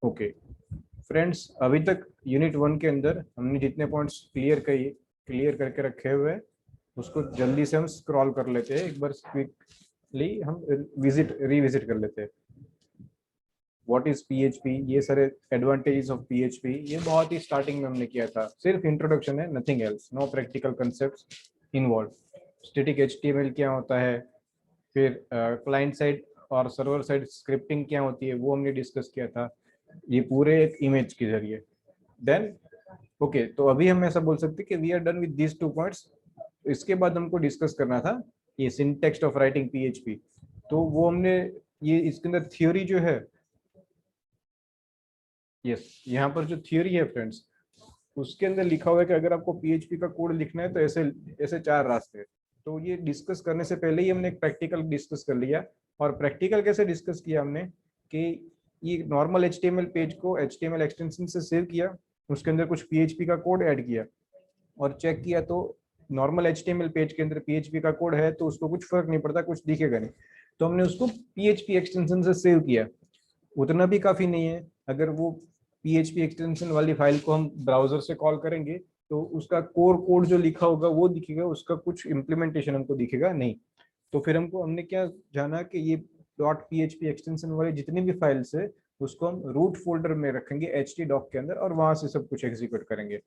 Okay friends, अभी तक unit 1 के अंदर हमने जितने पॉइंट्स क्लियर करके रखे हुए हैं उसको जल्दी से हम स्क्रॉल कर लेते हैं, एक बार क्विकली हम रिविजिट कर लेते हैं। व्हाट इज पीएचपी, ये सारे एडवांटेजेस ऑफ पीएचपी, ये बहुत ही स्टार्टिंग में हमने किया था, सिर्फ इंट्रोडक्शन है, nothing else, no practical concepts involve. Static HTML क्या होता है, फिर क्लाइंट साइड और सर्वर साइड स्क्रिप्टिंग क्या होती है वो हमने डिस्कस किया था, ये पूरे एक इमेज के जरिए। देन ओके, तो अभी हम ऐसा बोल सकते हैं कि we are done with these 2 points. इसके बाद हमको डिस्कस करना था ये सिंटेक्स ऑफ राइटिंग पीएचपी। तो वो हमने, ये इसके अंदर थ्योरी जो है, यस यहाँ पर जो थ्योरी है फ्रेंड्स, उसके अंदर लिखा हुआ है कि अगर आपको पीएचपी का कोड लिखना है तो ऐसे ऐसे 4 रास्ते हैं। तो ये डिस्कस करने से पहले ही हमने एक प्रैक्टिकल डिस्कस कर लिया। और प्रैक्टिकल कैसे डिस्कस किया हमने कि ये नॉर्मल एचटीएमएल पेज को एचटीएमएल एक्सटेंशन से सेव किया, उसके अंदर कुछ पीएचपी का कोड ऐड किया और चेक किया तो नॉर्मल एचटीएमएल पेज के अंदर पीएचपी का कोड है तो उसको कुछ फर्क नहीं पड़ता, कुछ दिखेगा नहीं। तो हमने उसको पीएचपी एक्सटेंशन से सेव किया। उतना भी काफी नहीं है, अगर वो पीएचपी एक्सटेंशन वाली फाइल को हम ब्राउजर से कॉल करेंगे तो उसका कोर कोड जो लिखा होगा वो दिखेगा, उसका कुछ इम्प्लीमेंटेशन हमको दिखेगा नहीं। तो फिर हमने क्या जाना कि ये डॉट पीएचपी एक्सटेंशन वाली जितनी भी फाइल्स है उसको हम रूट फोल्डर में रखेंगे htdoc के अंदर और वहां से सब कुछ एग्जीक्यूट करेंगे।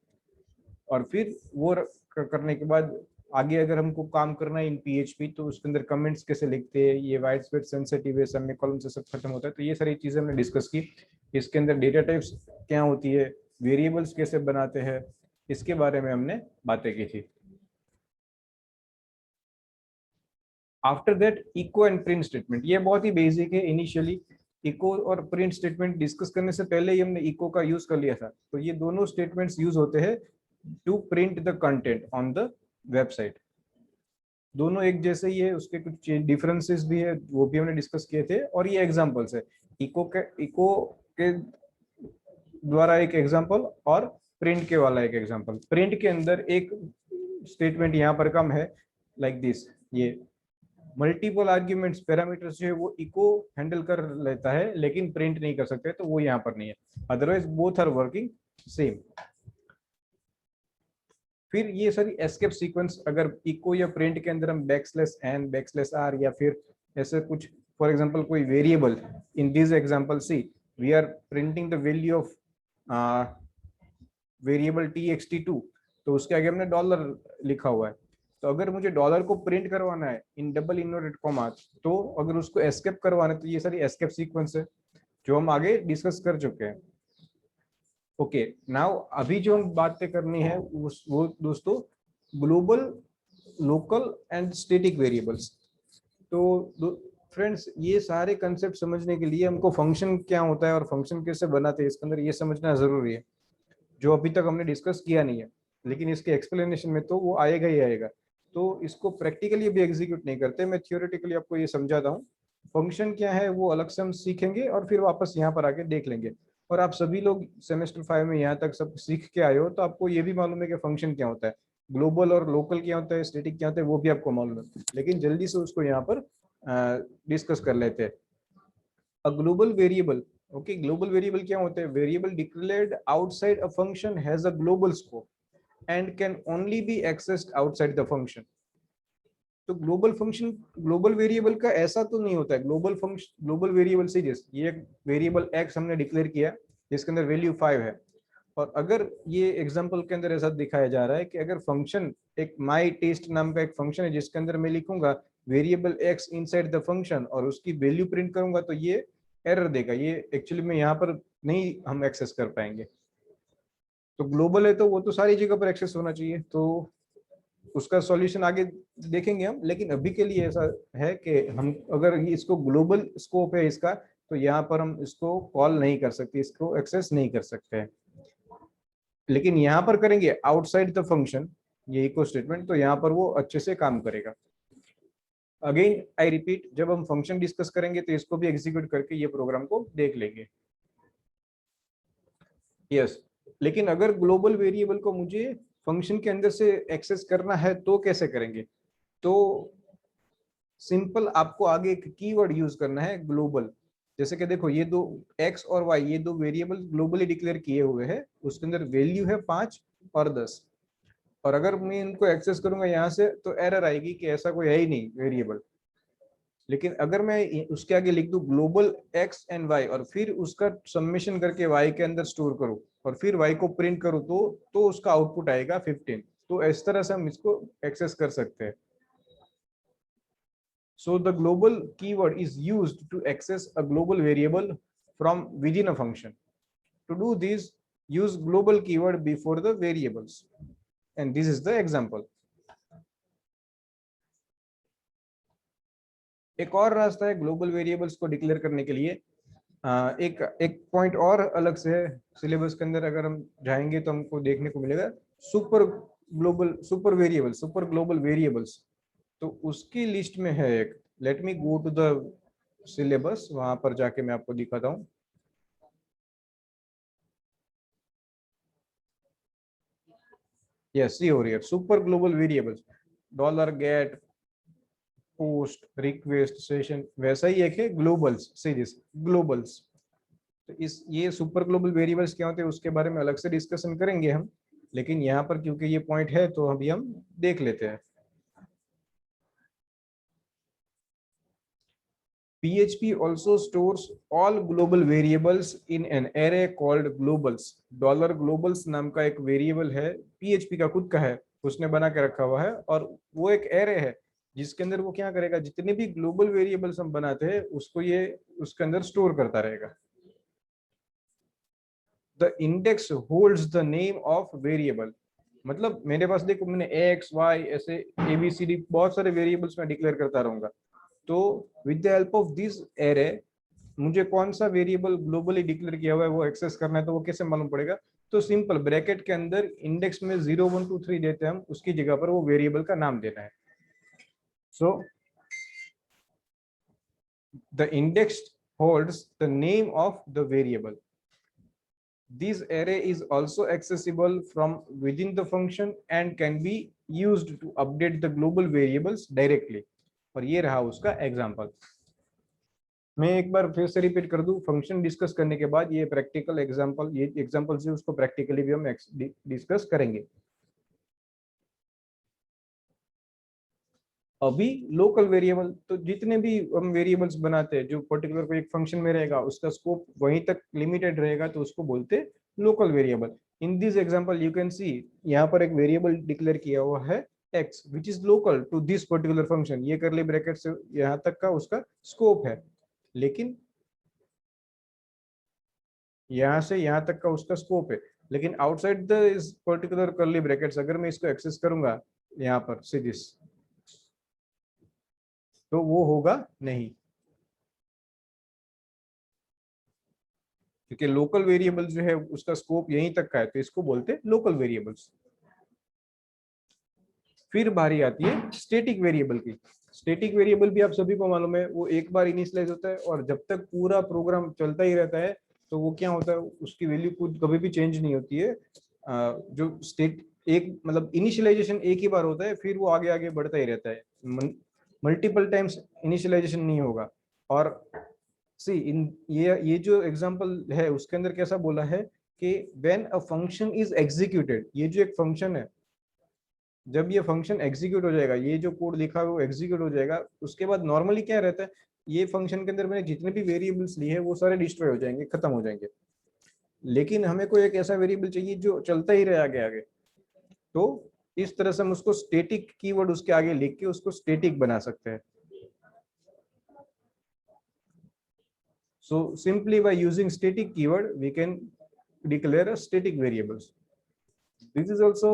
और फिर वो करने के बाद आगे अगर हमको काम करना है इन पीएचपी तो उसके अंदर कमेंट्स कैसे लिखते हैं, ये वाइट स्पेस सेंसिटिव है, सेमीकोलन से सब खत्म होता है, तो ये सारी चीजें हमने डिस्कस की। इसके अंदर डेटा टाइप्स क्या होती है, वेरिएबल्स कैसे बनाते हैं, इसके बारे में हमने बातें की थी। After that echo and print statement, ये बहुत ही बेसिक है। इनिशियली इको और प्रिंट स्टेटमेंट डिस्कस करने से पहले ही हमने इको का यूज कर लिया था। तो ये दोनों स्टेटमेंट्स यूज होते हैं to print the content on the website. दोनों एक जैसे ही है, उसके कुछ डिफरेंसेस भी है, वो भी हमने डिस्कस किए थे और ये एग्जांपल्स है। इको के द्वारा एक एग्जांपल और प्रिंट के वाला एक एग्जांपल। प्रिंट के अंदर एक स्टेटमेंट यहाँ पर कम है, लाइक दिस, ये मल्टीपल आर्ग्यूमेंट्स पैरामीटर्स जो है वो इको हैंडल कर लेता है लेकिन प्रिंट नहीं कर सकते, तो वो यहाँ पर नहीं है। Otherwise both are working same. फिर ये सारी एस्केप सीक्वेंस, अगर इको या प्रिंट के अंदर हम बैकस्लैश n बैकस्लैश r या फिर ऐसे कुछ, फॉर एग्जांपल कोई variable, in this example see we are printing the value of variable txt2, तो उसके आगे हमने डॉलर लिखा हुआ है। तो अगर मुझे डॉलर को प्रिंट करवाना है इन डबल इन्वर्टेड कॉमा, तो अगर उसको एस्केप करवाना है तो ये सारी एस्केप सीक्वेंस है जो हम आगे डिस्कस कर चुके हैं। ओके नाउ अभी जो हम बातें करनी है वो दोस्तों global, local and static variables. तो फ्रेंड्स ये सारे कंसेप्ट समझने के लिए हमको फंक्शन क्या होता है और फंक्शन कैसे बनाते हैं इसके अंदर ये समझना जरूरी है, जो अभी तक हमने डिस्कस किया नहीं है। लेकिन इसके एक्सप्लेनेशन में तो वो आएगा ही आएगा। तो इसको प्रैक्टिकली भी एग्जीक्यूट नहीं करते, मैं थियोरेटिकली आपको ये समझाता हूँ। फंक्शन क्या है वो अलग से हम सीखेंगे और फिर वापस यहाँ पर आके देख लेंगे। और आप सभी लोग सेमेस्टर 5 में यहाँ तक सब सीख के आए हो तो आपको ये भी मालूम है कि फंक्शन क्या होता है, ग्लोबल और लोकल क्या होता है, स्टैटिक क्या होता है, वो भी आपको मालूम है। लेकिन जल्दी से उसको यहाँ पर डिस्कस कर लेते हैं। A global variable, okay, global variable क्या होता है, variable declared outside a function has a global scope and can only B accessed outside the function. तो ग्लोबल फंक्शन, ग्लोबल वेरिएबल का ऐसा तो नहीं होता है। ग्लोबल फंक्शन, ग्लोबल वेरिएबल से जैसे ये वेरिएबल एक्स हमने डिक्लेयर किया जिसके अंदर वैल्यू 5 है, और अगर ये एग्जांपल के अंदर ऐसा दिखाया जा रहा है कि अगर फंक्शन, एक माई टेस्ट नाम का एक फंक्शन है जिसके अंदर मैं लिखूंगा variable x inside the function और उसकी वैल्यू प्रिंट करूंगा, तो ये एरर देगा, ये एक्चुअली में यहाँ पर नहीं हम एक्सेस कर पाएंगे। तो ग्लोबल है तो वो तो सारी जगह पर एक्सेस होना चाहिए, तो उसका सॉल्यूशन आगे देखेंगे हम। लेकिन अभी के लिए ऐसा है कि हम अगर इसको ग्लोबल स्कोप है इसका, तो यहाँ पर हम इसको कॉल नहीं कर सकते, इसको एक्सेस नहीं कर सकते हैं। लेकिन यहाँ पर करेंगे आउटसाइड द फंक्शन, ये इको स्टेटमेंट, तो यहाँ पर वो अच्छे से काम करेगा। अगेन आई रिपीट, जब हम फंक्शन डिस्कस करेंगे तो इसको भी एग्जीक्यूट करके ये प्रोग्राम को देख लेंगे। यस लेकिन अगर ग्लोबल वेरिएबल को मुझे फंक्शन के अंदर से एक्सेस करना है तो कैसे करेंगे? तो सिंपल आपको आगे एक कीवर्ड यूज करना है, ग्लोबल। जैसे कि देखो ये दो x और y, ये दो वेरिएबल ग्लोबली डिक्लेयर किए हुए हैं, उसके अंदर वैल्यू है 5 और 10, और अगर मैं इनको एक्सेस करूंगा यहाँ से तो एरर आएगी कि ऐसा कोई है ही नहीं वेरिएबल। लेकिन अगर मैं उसके आगे लिख दूं ग्लोबल x एंड y और फिर उसका समेशन करके y के अंदर स्टोर करूं और फिर y को प्रिंट करूं तो उसका आउटपुट आएगा 15। तो इस तरह से हम इसको एक्सेस कर सकते हैं। So the global keyword is used to access a global variable from within a function. To do this, use global keyword before the variables. And this is the example. एक और रास्ता है ग्लोबल वेरिएबल्स को declare करने के लिए। एक एक पॉइंट और अलग से है सिलेबस के अंदर, अगर हम जाएंगे तो हमको देखने को मिलेगा सुपर ग्लोबल वेरिएबल्स। तो उसकी लिस्ट में है एक, let me go to the syllabus, वहां पर जाके मैं आपको दिखाता हूँ। यस, सी हो रही है super global variables, dollar get post request session, वैसा ही एक है ग्लोबल्स सीरीज ग्लोबल्स। तो इस ये सुपर ग्लोबल वेरिएबल्स क्या होते हैं उसके बारे में अलग से डिस्कशन करेंगे हम, लेकिन यहाँ पर क्योंकि ये पॉइंट है तो अभी हम देख लेते हैं। PHP also stores all global variables in an array called globals. Dollar Global's नाम का एक वेरिएबल है, PHP का खुद का है, उसने बना के रखा हुआ है, और वो एक एरे है जिसके अंदर वो क्या करेगा, जितने भी ग्लोबल वेरिएबल्स हम बनाते हैं उसको ये उसके अंदर स्टोर करता रहेगा। The index holds the name of variable, मतलब मेरे पास देखो मैंने एक्स वाई ऐसे ABCD बहुत सारे वेरिएबल्स में डिक्लेयर करता रहूंगा, तो with the help of this array मुझे कौन सा वेरिएबल ग्लोबली डिक्लेयर किया हुआ है वो एक्सेस करना है, तो वो कैसे मालूम पड़ेगा? तो सिंपल, ब्रैकेट के अंदर इंडेक्स में 0 1 2 3 देते हैं हम, उसकी जगह पर वो वेरिएबल का नाम देना है। So the index holds the name of the variable. This array is also accessible from within the function and can be used to update the global variables directly। और ये रहा उसका एग्जांपल। मैं एक बार फिर से रिपीट कर दूं, फंक्शन डिस्कस करने के बाद ये प्रैक्टिकल एग्जांपल, ये एग्जांपल से उसको प्रैक्टिकली भी हम डिस्कस करेंगे। अभी लोकल वेरिएबल, तो जितने भी हम वेरिएबल्स बनाते हैं जो पर्टिकुलर कोई एक फंक्शन में रहेगा उसका स्कोप वहीं तक लिमिटेड रहेगा, तो उसको बोलते हैं local variable. In this example you can see, यहाँ पर एक वेरिएबल डिक्लेयर किया हुआ है x which is local to this particular function, ये करली ब्रैकेट से यहाँ तक का उसका स्कोप है, लेकिन यहाँ से यहाँ तक का उसका स्कोप है, लेकिन आउटसाइड द इस पर्टिकुलर कर्ली ब्रैकेट्स अगर मैं इसको एक्सेस करूंगा यहाँ पर से दिस, तो वो होगा नहीं, क्योंकि लोकल वेरिएबल जो है उसका स्कोप यहीं तक का है, तो इसको बोलते हैं लोकल वेरिएबल्स। फिर बारी आती है स्टैटिक वेरिएबल की। स्टैटिक वेरिएबल भी आप सभी को मालूम है, वो एक बार इनिशियलाइज होता है और जब तक पूरा प्रोग्राम चलता ही रहता है तो वो क्या होता है, उसकी वैल्यू खुद कभी भी चेंज नहीं होती है। जो स्टेट एक मतलब इनिशियलाइजेशन एक ही बार होता है, फिर वो आगे आगे बढ़ता ही रहता है, मल्टीपल टाइम्स इनिशियलाइजेशन नहीं होगा। और सी इन ये जो एग्जांपल है उसके अंदर कैसा बोला है कि when a function is executed, ये जो एक फंक्शन है जब ये फंक्शन एग्जीक्यूट हो जाएगा, ये जो कोड लिखा है वो एग्जीक्यूट हो जाएगा, उसके बाद नॉर्मली क्या रहता है, ये फंक्शन के अंदर मैंने जितने भी वेरिएबल्स लिए हैं वो सारे डिस्ट्रॉय हो जाएंगे, खत्म हो जाएंगे। लेकिन हमें कोई एक ऐसा वेरिएबल चाहिए जो चलता ही रहे आगे आगे, तो इस तरह से हम उसको स्टैटिक कीवर्ड उसके आगे लिख के उसको स्टैटिक बना सकते हैं। So simply by using static keyword, we can declare a static variables. This is also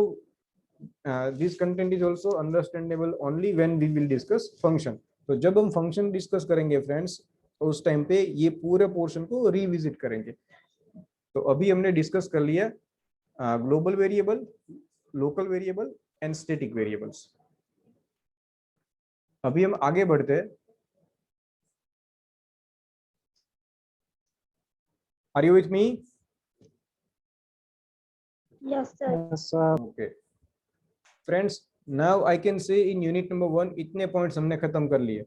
this content is also understandable only when we will discuss function. तो जब हम फंक्शन डिस्कस करेंगे फ्रेंड्स, उस टाइम पे ये पूरे पोर्शन को revisit करेंगे। तो अभी हमने डिस्कस कर लिया global variable, local variable and static variables. अभी हम आगे बढ़ते हैं। Are you with me? Yes, sir. Yes, sir. Okay. Friends, now I can say in unit number 1 इतने पॉइंट्स हमने खत्म कर लिए।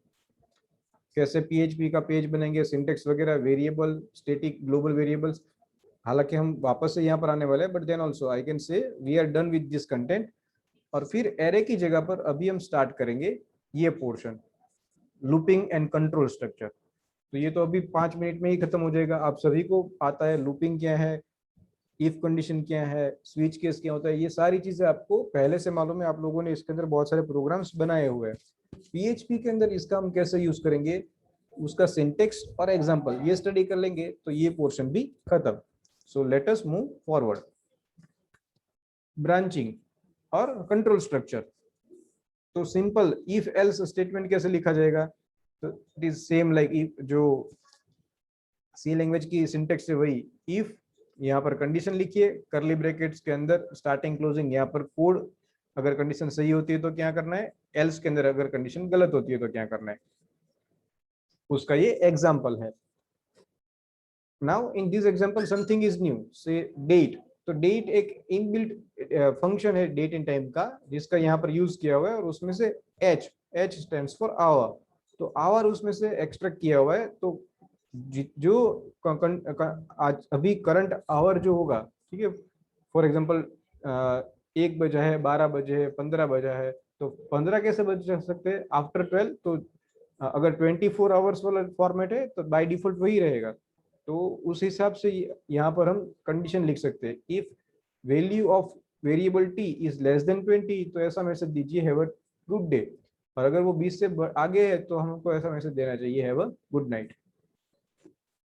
कैसे पीएचपी का पेज बनेंगे, सिंटेक्स वगैरह, वेरिएबल, स्टैटिक, ग्लोबल वेरिएबल्स। हालांकि हम वापस से यहाँ पर आने वाले हैं, but then also I can say we are done with this content. और फिर एरे की जगह पर अभी हम स्टार्ट करेंगे ये portion, looping and control structure. तो ये तो अभी 5 मिनट में ही खत्म हो जाएगा। आप सभी को आता है लूपिंग क्या है, इफ कंडीशन क्या है, स्विच केस क्या होता है, ये सारी चीजें आपको पहले से मालूम है। आप लोगों ने इसके अंदर बहुत सारे प्रोग्राम्स बनाए हुए हैं। पीएचपी के अंदर इसका हम कैसे यूज करेंगे, उसका सिंटेक्स और एग्जांपल ये स्टडी कर लेंगे तो ये पोर्शन भी खत्म। So let us move forward. Branching और कंट्रोल स्ट्रक्चर। तो सिंपल इफ एल्स स्टेटमेंट कैसे लिखा जाएगा, तो it is same like if, जो सी लैंग्वेज की सिंटेक्स है वही। इफ यहाँ पर कंडीशन लिखिए, करली ब्रैकेट्स के अंदर स्टार्टिंग क्लोजिंग, यहाँ पर कोड, अगर कंडीशन सही होती है तो क्या करना है, एल्स के अंदर अगर कंडीशन गलत होती है तो क्या करना है, उसका ये एग्जांपल है। Now in this example something is new, से डेट। तो डेट एक इनबिल्ट फंक्शन है डेट एंड टाइम का, जिसका यहाँ पर यूज किया हुआ है, और उसमें से h, h stands for hour, तो आवर उसमें से एक्सट्रैक्ट किया हुआ है। तो जो आज अभी करंट आवर जो होगा, ठीक है, फॉर एग्जांपल 1 बजा है, 12 बजे है, 15 बजा है, तो 15 कैसे बज सकते हैं आफ्टर 12। तो अगर 24 आवर्स वाला फॉर्मेट है तो बाय डिफॉल्ट वही रहेगा। तो उस हिसाब से यहाँ पर हम कंडीशन लिख सकते हैं, if value of variable T is less than 20, तो ऐसा मैसेज दीजिए हैव अ गुड डे। और अगर वो 20 से आगे है तो हमको ऐसा मैसेज देना चाहिए हैव अ गुड नाइट।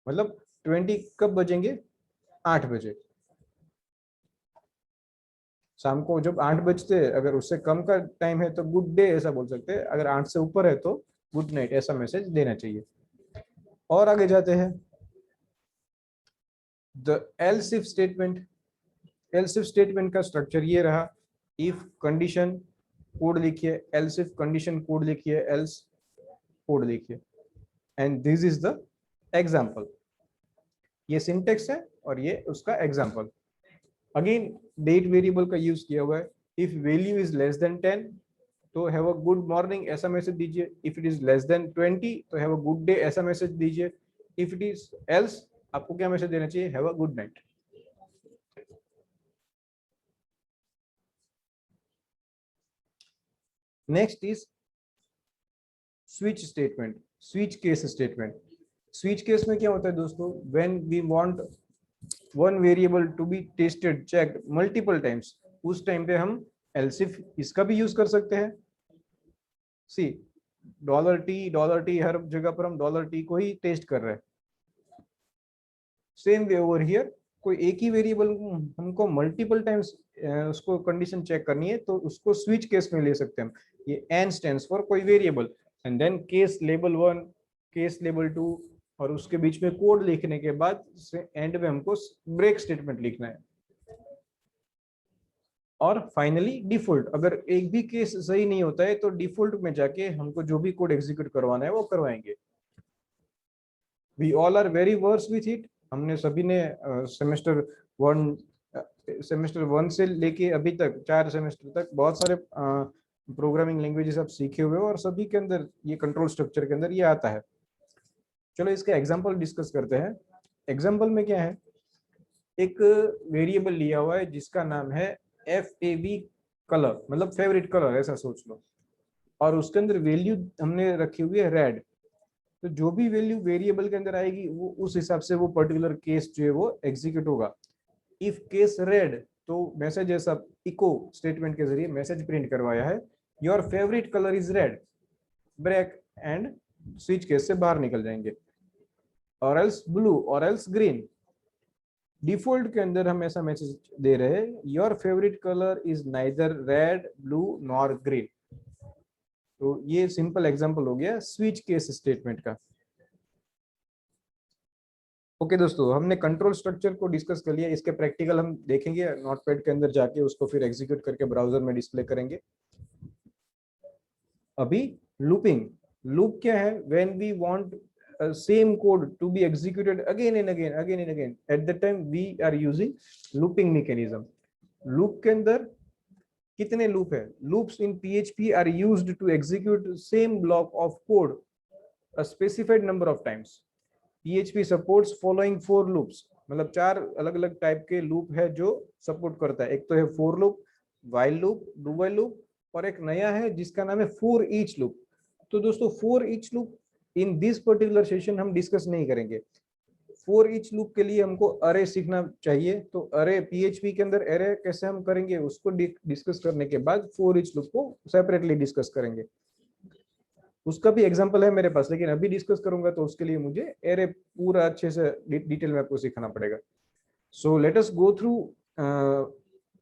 मतलब 20 कब बजेंगे, 8 बजे शाम को। जब 8 बजते हैं, अगर उससे कम का टाइम है तो गुड डे ऐसा बोल सकते हैं, अगर 8 से ऊपर है तो गुड नाइट ऐसा मैसेज देना चाहिए। और आगे जाते हैं, the L's if statement. Else if statement का स्ट्रक्चर ये रहा, इफ कंडीशन कोड लिखिए, एल्स इफ कंडीशन कोड लिखिए, एल्स कोड लिखिए, and this is the example. ये सिंटेक्स है और ये उसका एग्जांपल। अगेन डेट वेरिएबल का यूज किया हुआ है। If value is less than 10 तो हैव अ गुड मॉर्निंग ऐसा मैसेज दीजिए। If it is less than 20 तो हैव अ गुड डे ऐसा मैसेज दीजिए। इफ इट इज एल्स आपको क्या मैसेज देना चाहिए, have a good night. Next is switch statement, switch case statement. Switch case में क्या होता है दोस्तों, when we want one variable to be tested checked multiple times, उस टाइम पे हम एल्स इफ इसका भी यूज कर सकते हैं। सी $t हर जगह पर हम $t को ही टेस्ट कर रहे हैं। सेम वे ओवर हियर, कोई एक ही वेरिएबल हमको मल्टीपल टाइम्स उसको कंडीशन चेक करनी है तो उसको स्विच केस में ले सकते हैं हम। ये एन स्टैंड्स फॉर कोई variable, and then case label 1, case label 2, और उसके बीच में कोड लिखने के बाद एंड में हमको ब्रेक स्टेटमेंट लिखना है। और फाइनली डिफॉल्ट, अगर एक भी केस सही नहीं होता है तो डिफॉल्ट में जाके हमको जो भी कोड एग्जीक्यूट करवाना है वो करवाएंगे। We all are very versed with it. हमने सभी ने सेमेस्टर 1 से लेके अभी तक 4 सेमेस्टर तक बहुत सारे प्रोग्रामिंग लैंग्वेजेस आप सीखे हुए हो, और सभी के अंदर ये कंट्रोल स्ट्रक्चर के अंदर ये आता है। चलो इसका एग्जांपल डिस्कस करते हैं। एग्जांपल में क्या है, एक वेरिएबल लिया हुआ है जिसका नाम है FAV कलर, मतलब फेवरेट कलर ऐसा सोच लो, और उसके अंदर वैल्यू हमने रखी हुई है रेड। तो जो भी वैल्यू वेरिएबल के अंदर आएगी वो उस हिसाब से वो पर्टिकुलर केस जो है वो एग्जीक्यूट होगा। इफ केस रेड तो मैसेज ऐसा इको स्टेटमेंट के जरिए मैसेज प्रिंट करवाया है, your favourite colour is red, break and switch case से बाहर निकल जाएंगे। और एल्स ब्लू और एल्स ग्रीन, डिफॉल्ट के अंदर हम ऐसा मैसेज दे रहे हैं, your favourite colour is neither red, blue nor green. तो ये सिंपल एग्जांपल हो गया स्विच केस स्टेटमेंट का। ओके दोस्तों, हमने कंट्रोल स्ट्रक्चर को डिस्कस कर लिया। इसके प्रैक्टिकल हम देखेंगे नोटपैड के अंदर जाके, उसको फिर एग्जीक्यूट करके ब्राउजर में डिस्प्ले करेंगे। अभी लूपिंग, लूप क्या है, when we want same code to be executed again and again, at that time we are using looping mechanism। loop के अंदर कितने लूप है, loops in PHP are used to execute same block of code a specified number of times. PHP supports following 4 loops, मतलब 4 अलग अलग type के loop है जो सपोर्ट करता है। एक तो है for loop, while loop, do while loop, और एक नया है जिसका नाम है फॉर ईच लूप। तो दोस्तों for each loop in this particular session हम डिस्कस नहीं करेंगे। फॉर ईच लूप के लिए हमको अरे सीखना चाहिए, तो अरे पीएचपी के अंदर अरे कैसे हम करेंगे उसको डिस्कस करने के बाद फॉर ईच लूप को सेपरेटली डिस्कस करेंगे। उसका भी एग्जांपल है मेरे पास, लेकिन अभी डिस्कस करूंगा तो उसके लिए मुझे अरे पूरा अच्छे से डिटेल में आपको सिखाना पड़ेगा। So let us go through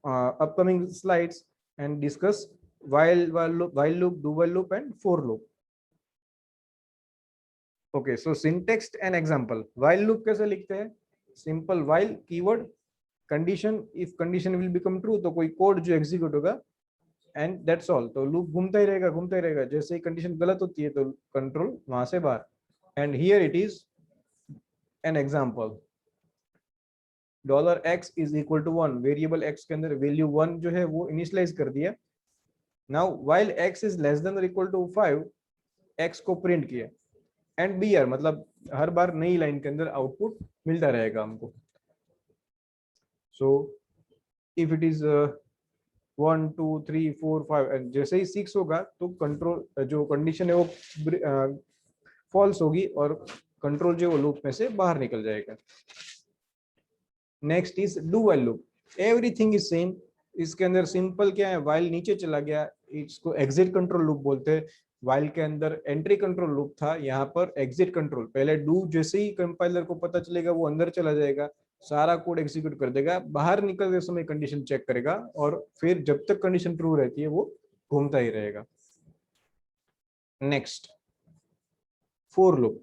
upcoming slides and discuss while loop, do while loop and for loop. Okay, so syntax and example. While loop कैसे लिखते हैं? Simple while keyword condition, if condition will become true तो कोई code जो execute होगा and that's all. तो loop घूमता ही रहेगा। जैसे ही कंडीशन गलत होती है तो कंट्रोल वहां से बाहर। and here it is an example. $x is equal to 1, variable x के अंदर वैल्यू 1 जो है वो इनिशियलाइज कर दिया। Now while x is less than or equal to 5, x को प्रिंट किया एंड br, मतलब हर बार नई लाइन के अंदर आउटपुट मिलता रहेगा हमको। So if it is 1 2 3 4 5 and जैसे ही 6 होगा तो कंट्रोल जो कंडीशन है वो फॉल्स होगी और कंट्रोल जो वो लूप में से बाहर निकल जाएगा। Next is do while loop. Everything is same. इसके अंदर सिंपल क्या है, वाइल नीचे चला गया, इसको एग्जिट कंट्रोल लूप बोलते हैं। वाइल के अंदर एंट्री कंट्रोल लूप था, यहाँ पर एग्जिट कंट्रोल। पहले डू जैसे ही कंपाइलर को पता चलेगा वो अंदर चला जाएगा, सारा कोड एग्जीक्यूट कर देगा, बाहर निकलते समय कंडीशन चेक करेगा और फिर जब तक कंडीशन ट्रू रहती है वो घूमता ही रहेगा। Next for loop.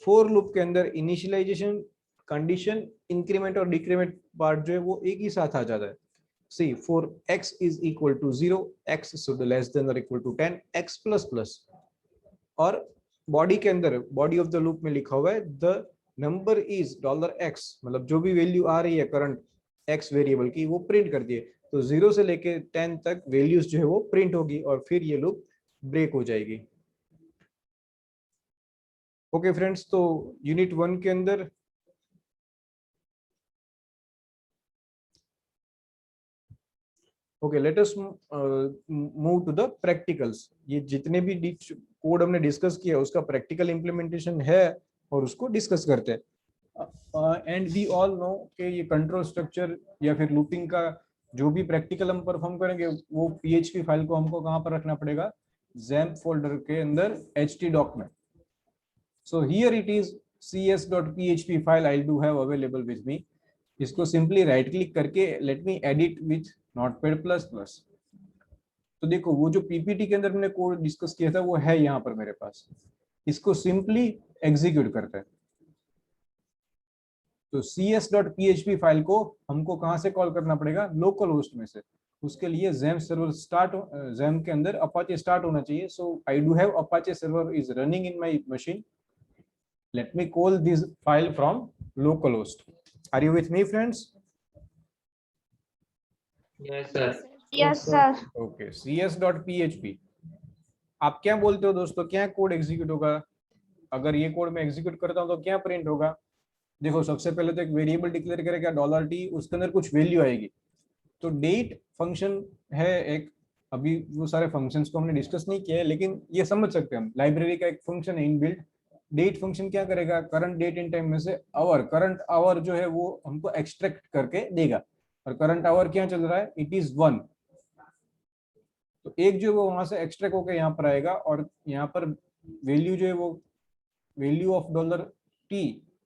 For loop के अंदर इनिशियलाइजेशन, कंडीशन, इंक्रीमेंट और डिक्रीमेंट पार्ट जो है वो एक ही साथ आ जाता है। See, for x is equal to 0, x should less than or equal to 10, x plus plus। और बॉडी के अंदर, बॉडी ऑफ द लूप में लिखा हुआ है द नंबर इज $x, मतलब जो भी वैल्यू आ रही है करंट x वेरिएबल की वो प्रिंट कर दिए। तो 0 से लेके 10 तक वैल्यूज जो है वो प्रिंट होगी और फिर ये लूप ब्रेक हो जाएगी। ओके फ्रेंड्स, तो यूनिट 1 के अंदर okay let us move to the practicals. ये जितने भी कोड हमने डिस्कस किया उसका प्रैक्टिकल इम्प्लीमेंटेशन है और उसको डिस्कस करते हैं। एंड वी ऑल नो कि ये कंट्रोल स्ट्रक्चर या फिर लूपिंग का जो भी प्रैक्टिकल हम परफॉर्म करेंगे वो PHP फाइल को हमको कहाँ पर रखना पड़ेगा, XAMPP फोल्डर के अंदर htdoc में। So here it is cs.php file I do have available with me. इसको सिंपली राइट क्लिक करके let me edit with notepad plus plus. तो देखो वो जो पीपीटी के अंदर हमने कोड डिस्कस किया था वो है यहाँ पर मेरे पास। इसको सिंपली एग्जीक्यूट करते हैं। तो cs.php फाइल को हमको कहाँ से कॉल करना पड़ेगा, लोकल होस्ट में से। उसके लिए XAMPP सर्वर स्टार्ट, XAMPP के अंदर अपाचे स्टार्ट होना चाहिए। So I do have Apache server is running in my machine. Let me call this file from local host. Are you with me friends? Yes, sir. Yes, sir. Okay, cs.php। आप क्या बोलते हो दोस्तों, क्या code execute होगा? अगर ये code मैं एग्जीक्यूट करता हूं तो क्या प्रिंट होगा? देखो सबसे पहले तो एक वेरिएबल डिक्लेयर करेगा $t, उसके अंदर कुछ वैल्यू आएगी। तो डेट फंक्शन है एक, अभी वो सारे फंक्शंस को हमने डिस्कस नहीं किया है लेकिन ये समझ सकते हैं हम। लाइब्रेरी का एक फंक्शन है इनबिल्ट। डेट फंक्शन क्या करेगा, करंट डेट इन टाइम में से आवर, करंट आवर जो है वो हमको एक्सट्रैक्ट करके देगा। और करंट आवर क्या चल रहा है, इट इज 1। तो एक जो वो वहां से एक्सट्रैक्ट होकर यहाँ पर आएगा और यहाँ पर वैल्यू जो है वो value of $t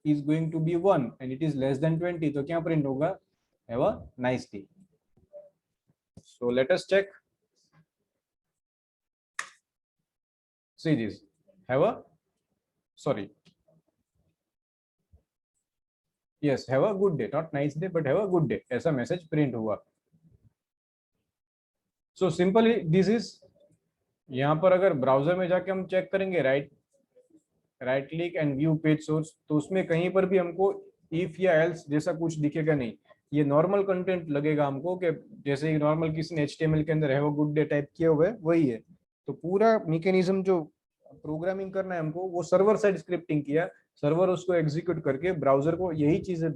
is going to be 1 and it is less than 20। तो क्या प्रिंट होगा, have a nice day. So let us check. See this. Yes, have a good day. Not nice day, but have a good day. ऐसा message print हुआ। So simply this is, यहाँ पर अगर browser में जाके हम check करेंगे right click and view page source, तो उसमें कहीं पर भी हमको इफ या एल्स जैसा कुछ दिखेगा नहीं। ये नॉर्मल कंटेंट लगेगा हमको कि जैसे ही नॉर्मल किसी ने HTML के अंदर have a good day type किया हुआ है वही है। तो पूरा मैकेनिज्म जो प्रोग्रामिंग करना है हमको, वो सर्वर साइड स्क्रिप्टिंग किया, सर्वर उसको एग्जीक्यूट करके ब्राउजर को यही चीजें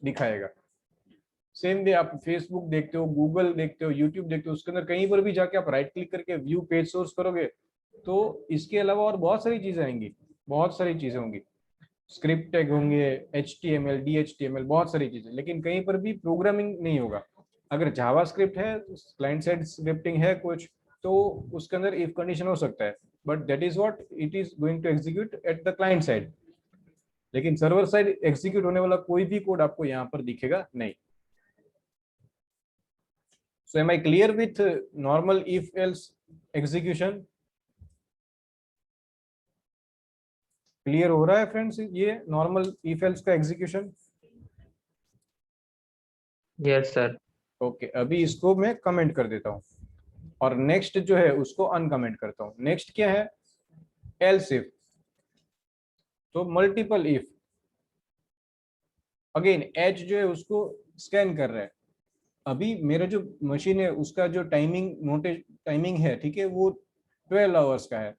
दिखाएगा। सेम वे आप फेसबुक देखते हो, गूगल देखते हो, यूट्यूब देखते हो, उसके अंदर कहीं पर भी जाके आप राइट क्लिक करके व्यू पेज सोर्स करोगे तो इसके अलावा और बहुत सारी चीजें आएंगी, बहुत सारी चीजें होंगी, स्क्रिप्ट टैग होंगे, HTML DHTML, बहुत सारी चीजें, लेकिन कहीं पर भी प्रोग्रामिंग नहीं होगा। अगर जावा स्क्रिप्ट है, क्लाइंट साइड स्क्रिप्टिंग है कुछ, तो उसके अंदर इफ कंडीशन हो सकता है, but that is what it is going to execute at the client side. लेकिन सर्वर साइड एग्जीक्यूट होने वाला कोई भी कोड आपको यहाँ पर दिखेगा नहीं। So am I clear with normal if else execution? Clear हो रहा है फ्रेंड्स ये नॉर्मल इफ एल्स का एग्जीक्यूशन? Yes sir. ओके, अभी इसको मैं कमेंट कर देता हूँ और नेक्स्ट जो है उसको अनकमेंट करता हूँ। नेक्स्ट क्या है? Else if. तो मल्टीपल इफ, अगेन एच जो है उसको स्कैन कर रहा है। अभी मेरा जो मशीन है उसका जो टाइमिंग है, ठीक है, वो 12 आवर्स का है,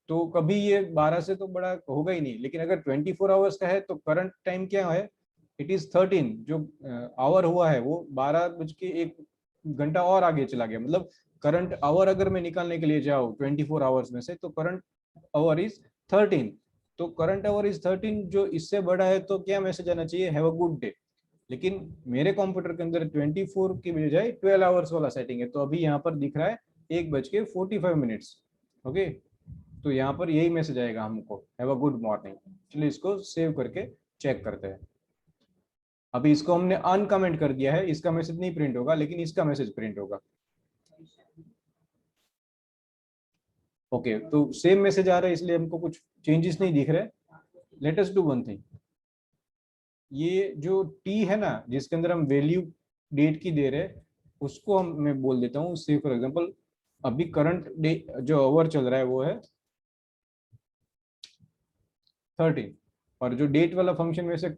तो कभी ये 12 से तो बड़ा होगा ही नहीं। लेकिन अगर 24 आवर्स का है तो करंट टाइम क्या है? It is 13। जो आवर हुआ है वो 12 बज के 1 घंटा और आगे चला गया। मतलब करंट आवर अगर मैं निकालने के लिए जाऊँ 24 आवर्स में से, तो करंट आवर इज 13। तो करंट आवर इज 13, जो इससे बड़ा है तो क्या मैसेज आना चाहिए? Have a good day. लेकिन मेरे कंप्यूटर के अंदर 24 की बजाय 12 आवर्स वाला सेटिंग है, तो अभी यहाँ पर दिख रहा है 1:45। ओके, तो यहाँ पर यही मैसेज आएगा हमको, हैव अ गुड मॉर्निंग। चलिए इसको सेव करके चेक करते हैं। अभी इसको हमने अनकमेंट कर दिया है, इसका मैसेज नहीं प्रिंट होगा, लेकिन इसका मैसेज प्रिंट होगा। ओके, तो सेम मैसेज आ रहा है, इसलिए हमको कुछ चेंजेस नहीं दिख रहे। Let us do one thing. ये जो टी है ना, जिसके अंदर हम वैल्यू डेट की दे रहे हैं, उसको हम मैं बोल देता हूँ से फॉर एग्जांपल अभी करंट डे जो ओवर चल रहा है वो है 13, और जो डेट वाला फंक्शन में से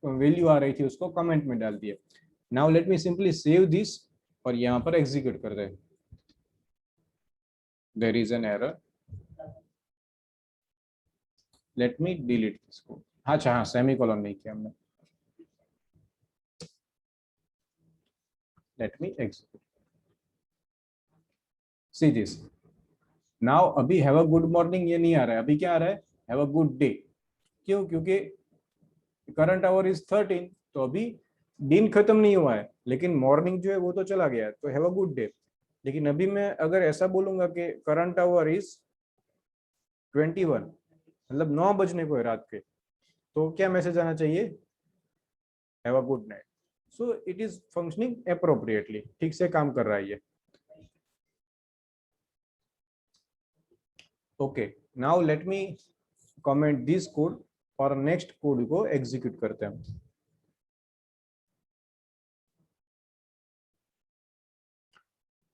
वैल्यू आ रही थी उसको कमेंट में डाल दिया। Now let me simply save this और यहाँ पर एग्जीक्यूट कर दे। There is an error, let me delete इसको। अच्छा हाँ, सेमीकोलन नहीं किया हमने। Let me execute, see this. Now अभी हैव अ गुड मॉर्निंग ये नहीं आ रहा है, अभी क्या आ रहा है? Have a good day. क्यों? क्योंकि करंट आवर इज 13, तो अभी दिन खत्म नहीं हुआ है, लेकिन मॉर्निंग जो है वो तो चला गया है, तो हैव अ गुड डे। लेकिन अभी मैं अगर ऐसा बोलूंगा कि करंट आवर इज 21, मतलब 9 बजने को है रात के, तो क्या मैसेज आना चाहिए? Have a good night. So it is functioning appropriately, ठीक से काम कर रहा है ये। Okay, now let me comment this code और नेक्स्ट कोड को एग्जीक्यूट करते हैं।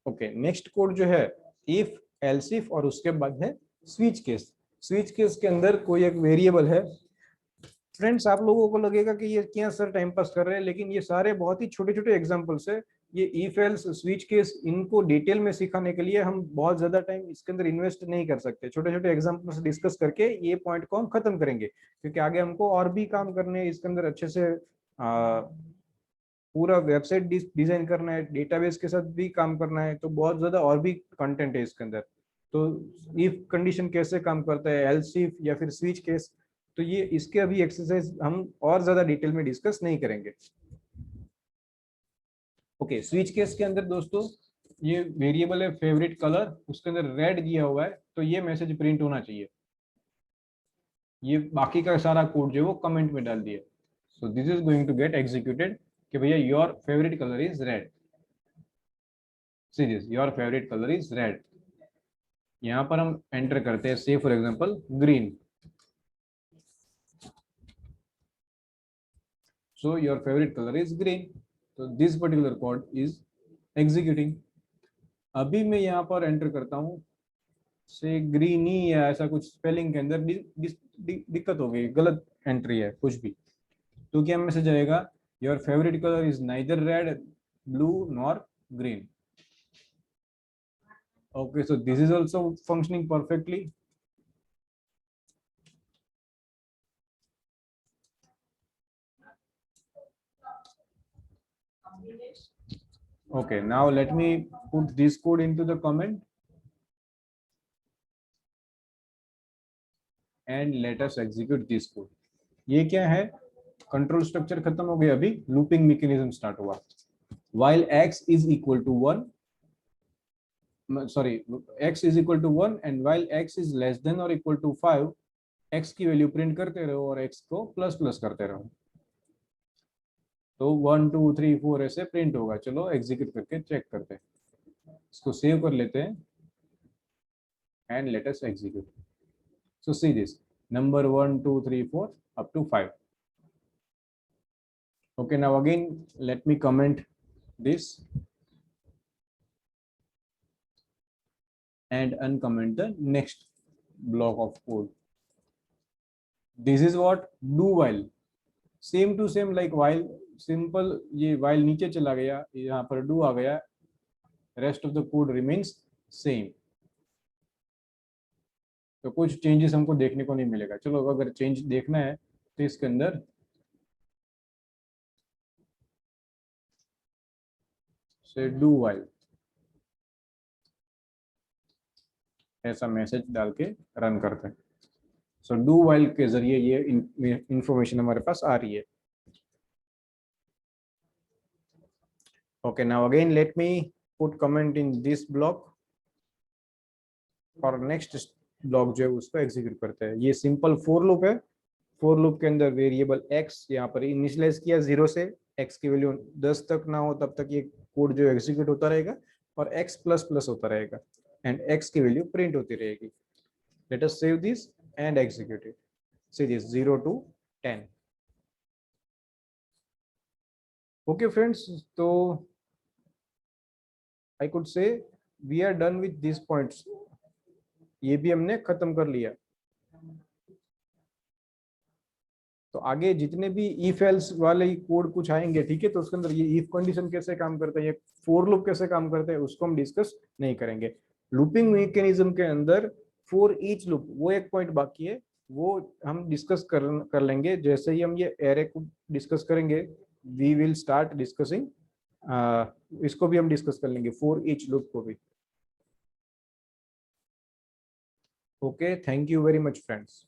ओके, नेक्स्ट कोड जो है इफ एल्स इफ और उसके बाद है स्विच केस। स्विच केस के अंदर कोई एक वेरिएबल है। फ्रेंड्स, आप लोगों को लगेगा कि ये क्या सर टाइम पास कर रहे हैं, लेकिन ये सारे बहुत ही छोटे छोटे एग्जांपल्स है। ये इफ एल्स स्विच केस, इनको डिटेल में सिखाने के लिए हम बहुत ज्यादा टाइम इसके अंदर इन्वेस्ट नहीं कर सकते। छोटे छोटे एग्जांपल्स डिस्कस करके ये पॉइंट को हम खत्म करेंगे, क्योंकि आगे हमको और भी काम करने हैं इसके अंदर। अच्छे से पूरा वेबसाइट डिजाइन करना है, डेटाबेस के साथ भी काम करना है, तो बहुत ज्यादा और भी कंटेंट है इसके अंदर। तो इफ कंडीशन कैसे काम करता है, एल्स इफ या फिर स्विच केस, तो ये इसके अभी एक्सरसाइज हम और ज्यादा डिटेल में डिस्कस नहीं करेंगे। ओके, स्विच केस के अंदर दोस्तों ये वेरिएबल है फेवरेट कलर, उसके अंदर रेड दिया हुआ है, तो ये मैसेज प्रिंट होना चाहिए। ये बाकी का सारा कोड जो है वो कमेंट में डाल दिया। So this is going to get executed कि भैया your favourite colour is red. See this, your favourite colour is red. यहाँ पर हम एंटर करते हैं say for example green. So your favourite colour is green, तो this particular code is executing. अभी मैं यहाँ पर एंटर करता हूँ से ग्रीनी या ऐसा कुछ, स्पेलिंग के अंदर दिक्कत हो गई, गलत एंट्री है कुछ भी, तो क्या मैसेज आएगा? Your favourite colour is neither red, blue nor green. Okay, so this is also functioning perfectly. Okay, now let me put this code into the comment and let us execute this code. ये क्या है? Control structure खत्म हो गया, अभी looping mechanism start हुआ. While x is equal to 1, sorry, x is equal to 1 and while x is less than or equal to 5, x की value print करते रहो और x को प्लस प्लस करते रहो. तो 1 2 3 4 ऐसे प्रिंट होगा. चलो एग्जीक्यूट करके चेक करते हैं. इसको सेव कर लेते हैं and let us execute. So see this, number 1 2 3 4 up to 5. Okay, now again let me comment this and uncomment the next block of code. This is what do while, same to same like while, simple. ये while नीचे चला गया, यहाँ पर do आ गया, rest of the code remains same. तो कुछ changes हमको देखने को नहीं मिलेगा. चलो अगर चेंज देखना है तो इसके अंदर से do while ऐसा मैसेज डाल के रन करते हैं. सो डू वाइल के जरिए ये इंफॉर्मेशन हमारे पास आ रही है. Okay, now again let me put comment in this block और नेक्स्ट ब्लॉक जो है उसको एग्जीक्यूट करते हैं. ये सिंपल फॉर लूप है. फॉर लूप के अंदर वेरिएबल x यहाँ पर इनिशियलाइज किया 0 से, x की वैल्यू 10 तक ना हो तब तक ये कोड जो एग्जीक्यूट होता रहेगा और x प्लस प्लस होता रहेगा एंड x की वैल्यू प्रिंट होती रहेगी. Let us save this and execute it. See this 0 to 10. Okay friends, so I could say we are done with these points. ये भी हमने खत्म कर लिया. तो आगे जितने भी if else वाले कोड कुछ आएंगे, ठीक है, तो उसके अंदर ये if कंडीशन कैसे काम करता है, ये फॉर लूप कैसे काम करता है, उसको हम डिस्कस नहीं करेंगे. लूपिंग मैकेनिज्म के अंदर फॉर ईच लूप वो एक पॉइंट बाकी है, वो हम डिस्कस कर लेंगे. जैसे ही हम ये एरे को डिस्कस करेंगे वी विल स्टार्ट डिस्कसिंग, इसको भी हम डिस्कस कर लेंगे, फॉर ईच लूप को भी. Okay, thank you very much friends.